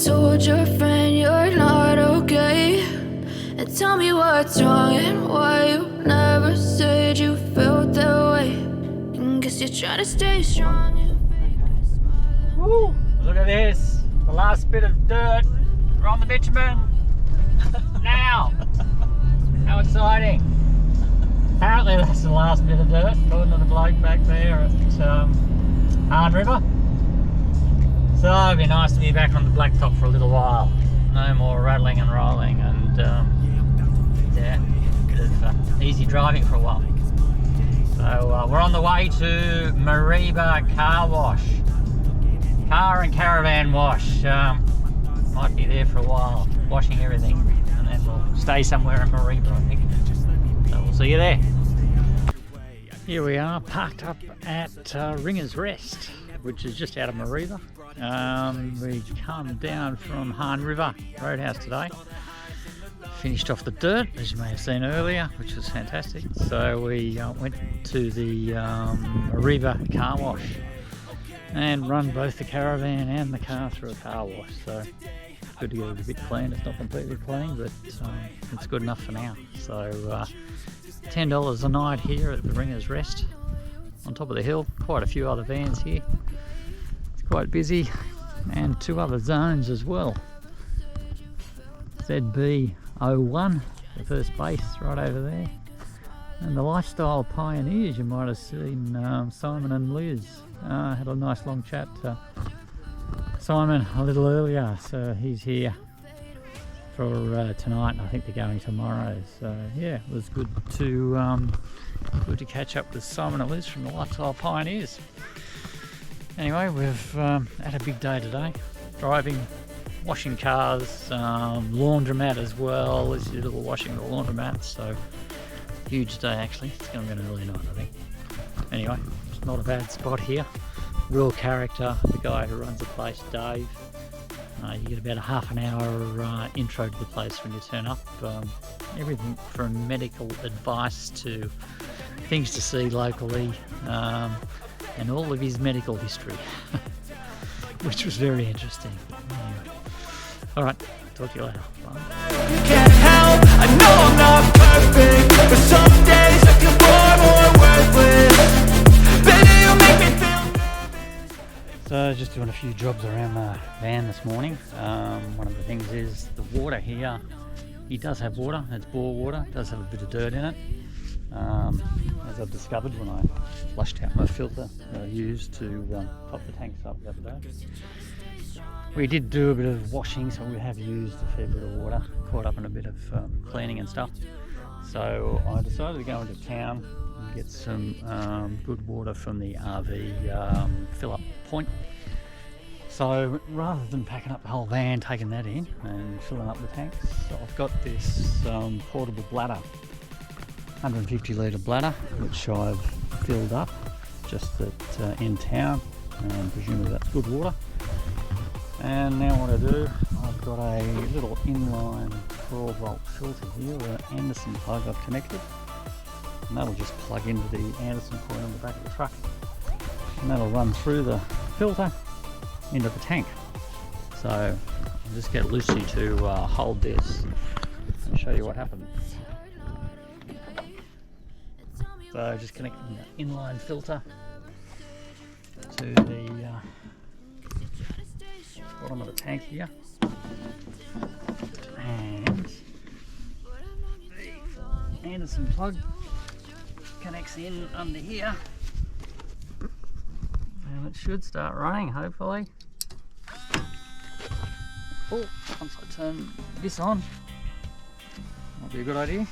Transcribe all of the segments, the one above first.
told your friend you're not okay? And tell me what's wrong and why you never said you felt that way. And guess you're trying to stay strong and fake a smile. Woo! Look at this, the last bit of dirt. We're on the bitumen now. How exciting! Apparently that's the last bit of dirt, according to the bloke back there at Hard River. So it'd be nice to be back on the blacktop for a little while. No more rattling and rolling, and yeah, bit of easy driving for a while. So we're on the way to Mariba Car Wash. Car and caravan wash. Might be there for a while, washing everything, and then we'll stay somewhere in Mariba, I think. So we'll see you there. Here we are, parked up at Ringer's Rest, which is just out of Mariba. We come down from Han River Roadhouse today. Finished off the dirt, as you may have seen earlier, which was fantastic. So we went to the Mariba Car Wash and run both the caravan and the car through a car wash. So good to get it a bit clean. It's not completely clean, but it's good enough for now. So $10 a night here at the Ringer's Rest on top of the hill. Quite a few other vans here. It's quite busy, and 2 other zones as well. ZB01, the first base right over there, and the Lifestyle Pioneers. You might have seen Simon and Liz. Had a nice long chat to Simon a little earlier, so he's here for tonight, and I think they're going tomorrow. So yeah, it was good to catch up with Simon and Liz from the Lifestyle Pioneers. Anyway, we've had a big day today, driving, washing cars, laundromat as well. This is a little washing the laundromat, so huge day actually. It's going to be an early night, I think. Anyway, it's not a bad spot here. Real character, the guy who runs the place, Dave. You get about a half an hour intro to the place when you turn up. Everything from medical advice to things to see locally, and all of his medical history, which was very interesting. Anyway. Alright, talk to you later. Bye. You can't help, I know I'm not perfect, but some days I feel more worthless. Baby, you make me feel. So just doing a few jobs around the van this morning. One of the things is the water here. He does have water, it's bore water, it does have a bit of dirt in it. As I've discovered when I flushed out my filter that I used to top the tanks up the other day. We did do a bit of washing, so we have used a fair bit of water, caught up in a bit of cleaning and stuff. So I decided to go into town and get some good water from the RV fill-up point. So rather than packing up the whole van, taking that in and filling up the tanks, so I've got this portable bladder, 150 litre bladder, which I've filled up just at in town, and presumably that's good water. And now what I do, I've got a little inline 12 volt filter here with an Anderson plug I've connected, and that'll just plug into the Anderson coil on the back of the truck, and that'll run through the filter into the tank. So I'll just get Lucy to hold this and show you what happens. So just connecting the inline filter to the bottom of the tank here, and the Anderson plug connects in under here, and it should start running hopefully. Oh, once I turn this on, might be a good idea.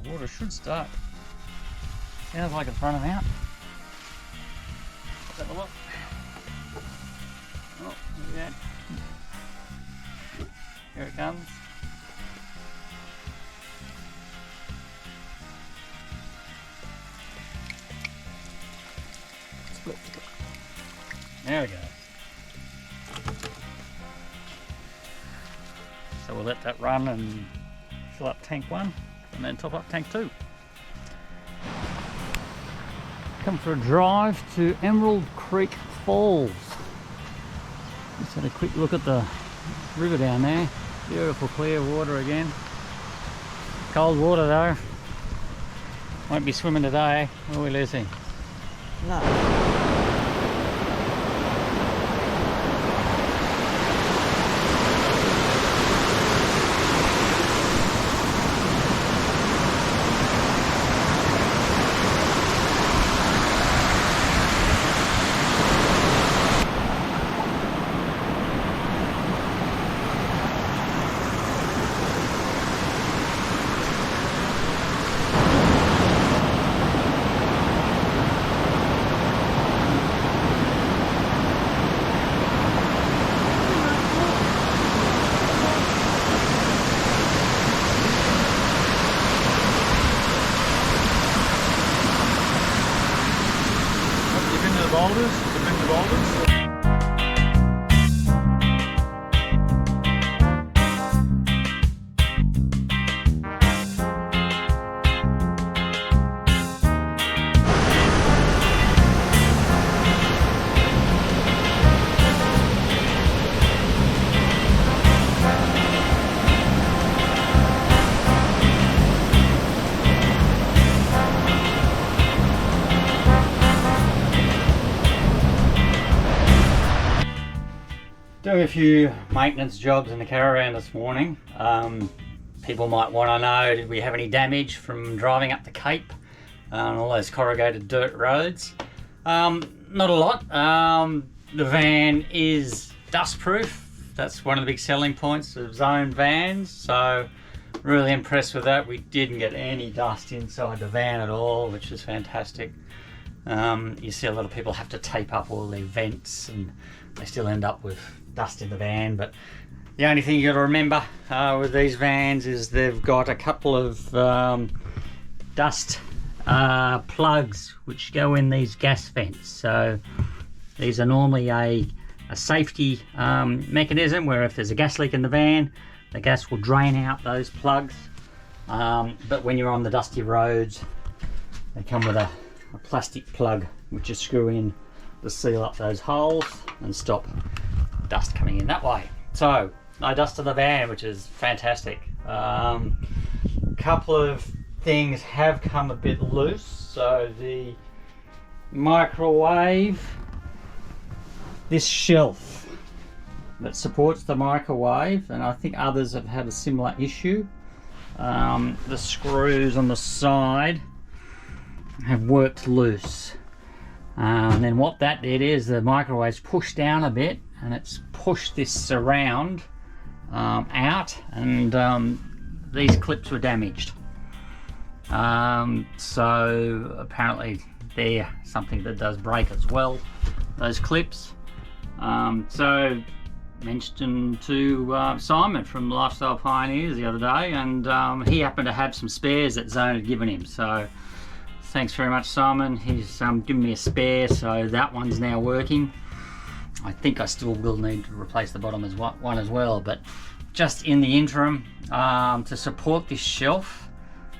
The water should start. Sounds like it's running out. Let's have a look. Oh, there we go. Here it comes. Split. There we go. So we'll let that run and fill up tank 1 and then top up tank 2. Come for a drive to Emerald Creek Falls. Just had a quick look at the river down there. Beautiful clear water again. Cold water though. Won't be swimming today, will we, Lucy? No. Doing a few maintenance jobs in the caravan this morning. People might want to know, did we have any damage from driving up the Cape on all those corrugated dirt roads? Not a lot. The van is dust proof. That's one of the big selling points of Zone vans, so really impressed with that. We didn't get any dust inside the van at all, which is fantastic. You see a lot of people have to tape up all their vents and they still end up with dust in the van, but the only thing you got to remember with these vans is they've got a couple of dust plugs which go in these gas vents. So these are normally a safety mechanism where if there's a gas leak in the van, the gas will drain out those plugs, but when you're on the dusty roads, they come with a plastic plug which you screw in to seal up those holes and stop dust coming in that way. So no dust in the van, which is fantastic. Couple of things have come a bit loose. So the microwave, this shelf that supports the microwave, and I think others have had a similar issue. The screws on the side have worked loose, and then what that did is the microwave's pushed down a bit and it's pushed this surround out, and these clips were damaged. So apparently they're something that does break as well, those clips. So mentioned to Simon from Lifestyle Pioneers the other day, and he happened to have some spares that Zone had given him. So thanks very much, Simon. He's given me a spare, so that one's now working. I think I still will need to replace the bottom as one as well, but just in the interim, to support this shelf,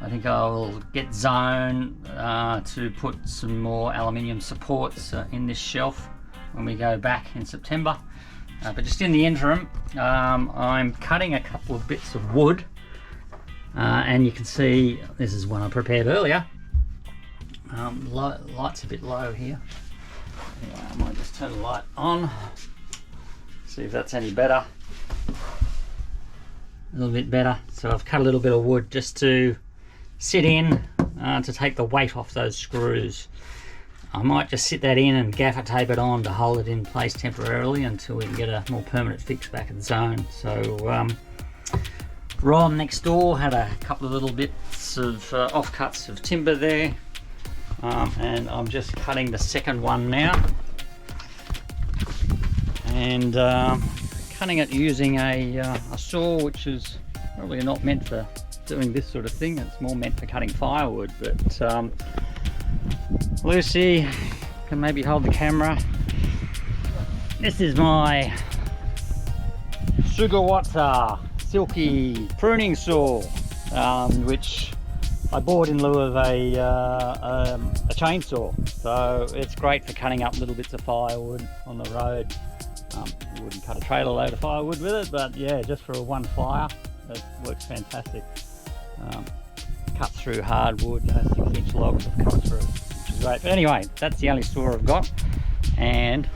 I think I'll get Zone to put some more aluminium supports in this shelf when we go back in September. But just in the interim, I'm cutting a couple of bits of wood, and you can see this is one I prepared earlier. Light's a bit low here. Anyway, I might just turn the light on, see if that's any better. A little bit better. So I've cut a little bit of wood just to sit in to take the weight off those screws. I might just sit that in and gaffer tape it on to hold it in place temporarily until we can get a more permanent fix back at Zone. So Ron next door had a couple of little bits of offcuts of timber there. And I'm just cutting the second one now, and cutting it using a saw which is probably not meant for doing this sort of thing. It's more meant for cutting firewood, but Lucy can maybe hold the camera. This is my Sugawata silky pruning saw, which I bought in lieu of a chainsaw. So it's great for cutting up little bits of firewood on the road. You wouldn't cut a trailer load of firewood with it, but yeah, just for a one fire, it works fantastic. Cuts through hardwood, 6-inch logs have cut through, which is great. But anyway, that's the only saw I've got, and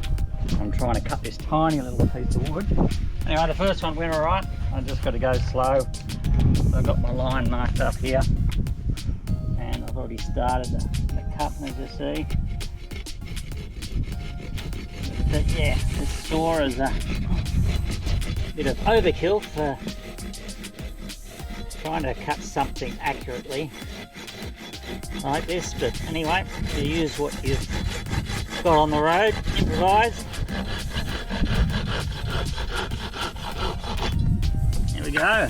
I'm trying to cut this tiny little piece of wood. Anyway, the first one went alright. I just got to go slow. So I've got my line marked up here, and I've already started the cut, as you see. But yeah, this saw is a bit of overkill for trying to cut something accurately like this, but anyway, you use what you've got on the road, improvise. There we go.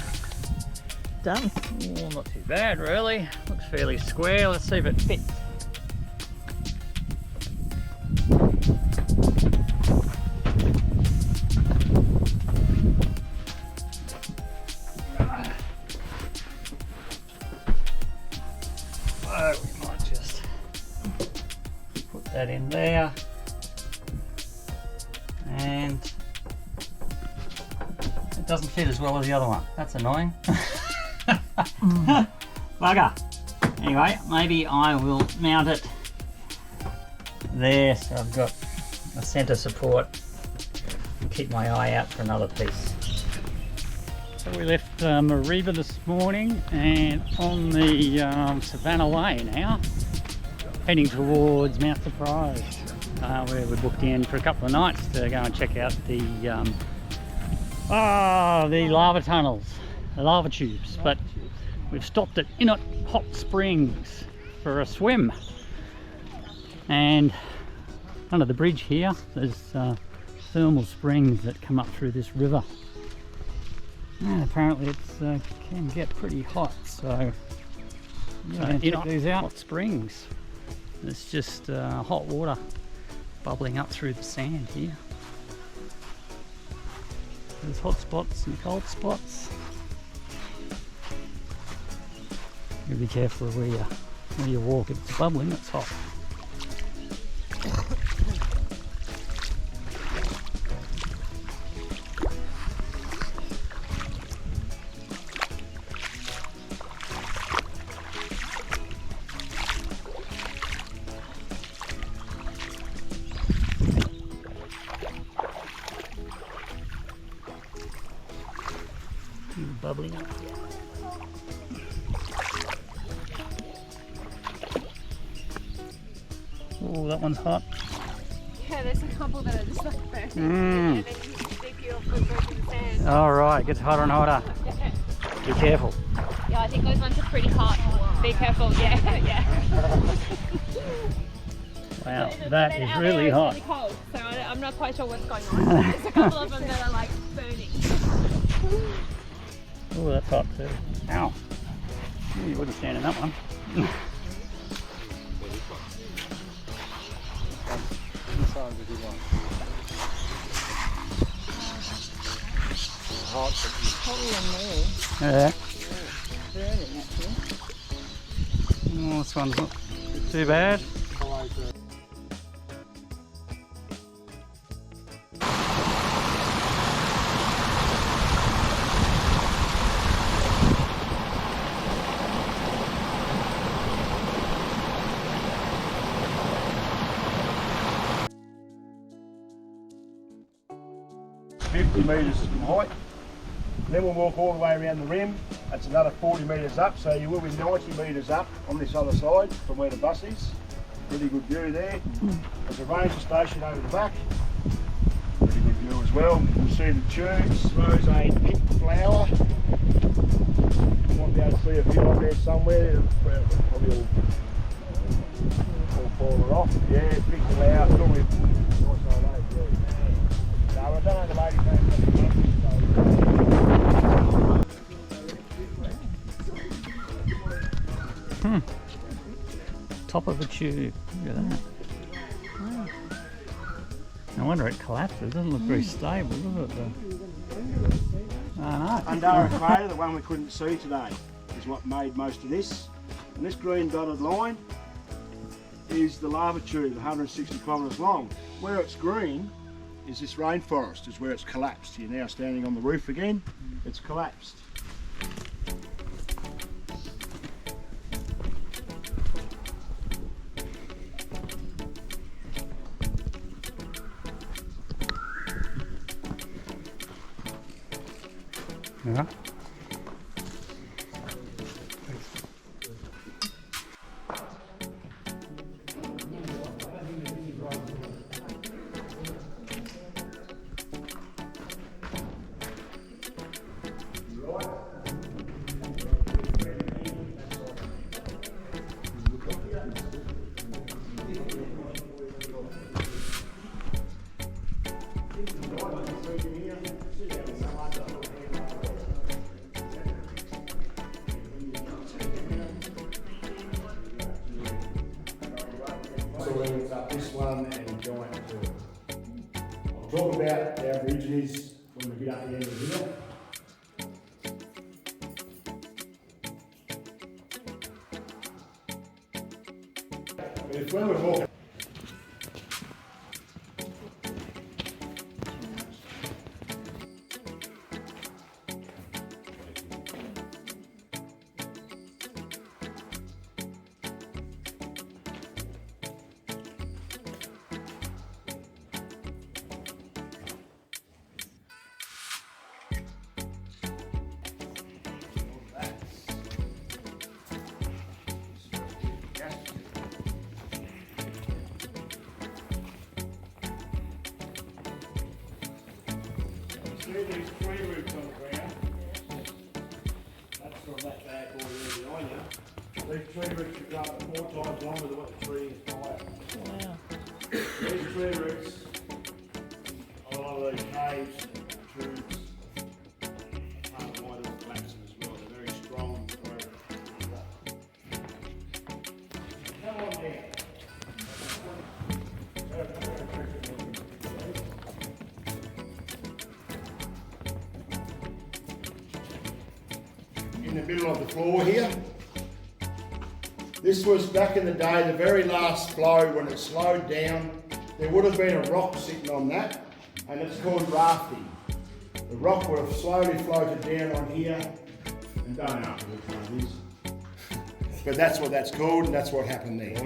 Done. Oh, not too bad really. Looks fairly square. Let's see if it fits. That in there, and it doesn't fit as well as the other one. That's annoying. Bugger. Anyway, maybe I will mount it there so I've got a centre support and keep my eye out for another piece. So we left Mariba this morning and on the Savannah way now, heading towards Mount Surprise, where we booked in for a couple of nights to go and check out the lava tunnels, the lava tubes. But we've stopped at Innot Hot Springs for a swim, and under the bridge here there's thermal springs that come up through this river, and apparently it can get pretty hot, so yeah, check these out. Hot springs. It's just hot water bubbling up through the sand here. There's hot spots and cold spots. You be careful where you walk. If it's bubbling, it's hot. Bubbling up. Oh, that one's hot. Yeah, there's a couple that are just like burning. And then you stick your foot back in the sand. Alright, it gets hotter and hotter. Yeah. Be careful. Yeah, I think those ones are pretty hot. Be careful, yeah. Wow, that is really hot. It's really cold, so I'm not quite sure what's going on. There's a couple of them that are like burning. Oh, that's hot too. Ow. Ooh, you wouldn't stand in that one. Yeah. Oh, this one's not too bad. Metres in height. Then we'll walk all the way around the rim. That's another 40 metres up, so you will be 90 metres up on this other side from where the bus is. Really good view there. There's a ranger station over the back. Really good view as well. You'll see the tubes, rose pink flower. You might be able to see a few on there somewhere. Probably all fallen off. Yeah, pink flower. Normally, nice old lake, yeah. No, I don't know the lady's name. Top of a tube. Look at that. Wow. No wonder it collapses. It doesn't look very stable, does it? Undara crater, the one we couldn't see today, is what made most of this. And this green dotted line is the lava tube, 160 kilometres long. Where it's green is this rainforest, is where it's collapsed. You're now standing on the roof again, it's collapsed. Yeah. Up this one and giant two. I'll talk about the Aborigines when we get up the end of here. If when we're walking these tree roots on the ground, that's from that bad boy there behind you. These tree roots have got 4 times longer than what the tree is higher. Wow. These tree roots, a lot of these caves, tubes, part of why they're collapsing as well. They're very strong. Come on down. In the middle of the floor here. This was back in the day, the very last flow when it slowed down. There would have been a rock sitting on that, and it's called rafting. The rock would have slowly floated down on here, and don't know which one it is. But that's what that's called, and that's what happened there.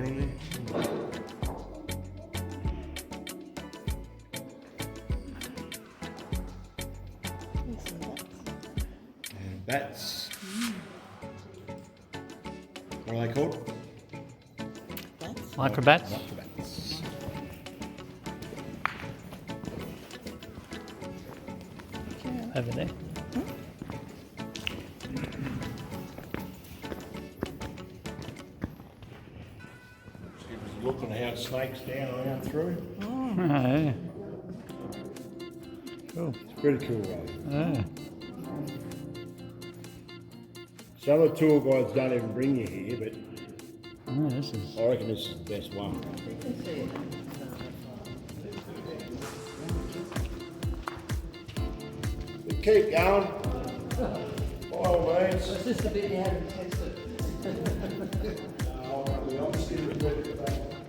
And bats. What are they called? Microbats. Microbats. Over there. Looking at how it snakes down around through. Oh, yeah. Cool. It's pretty cool, right? Yeah. Some of the tour guides don't even bring you here, but Oh, this is. I reckon this is the best one. But keep going. By all means. It's just a bit you haven't tested. I'll be honest, it'll be better.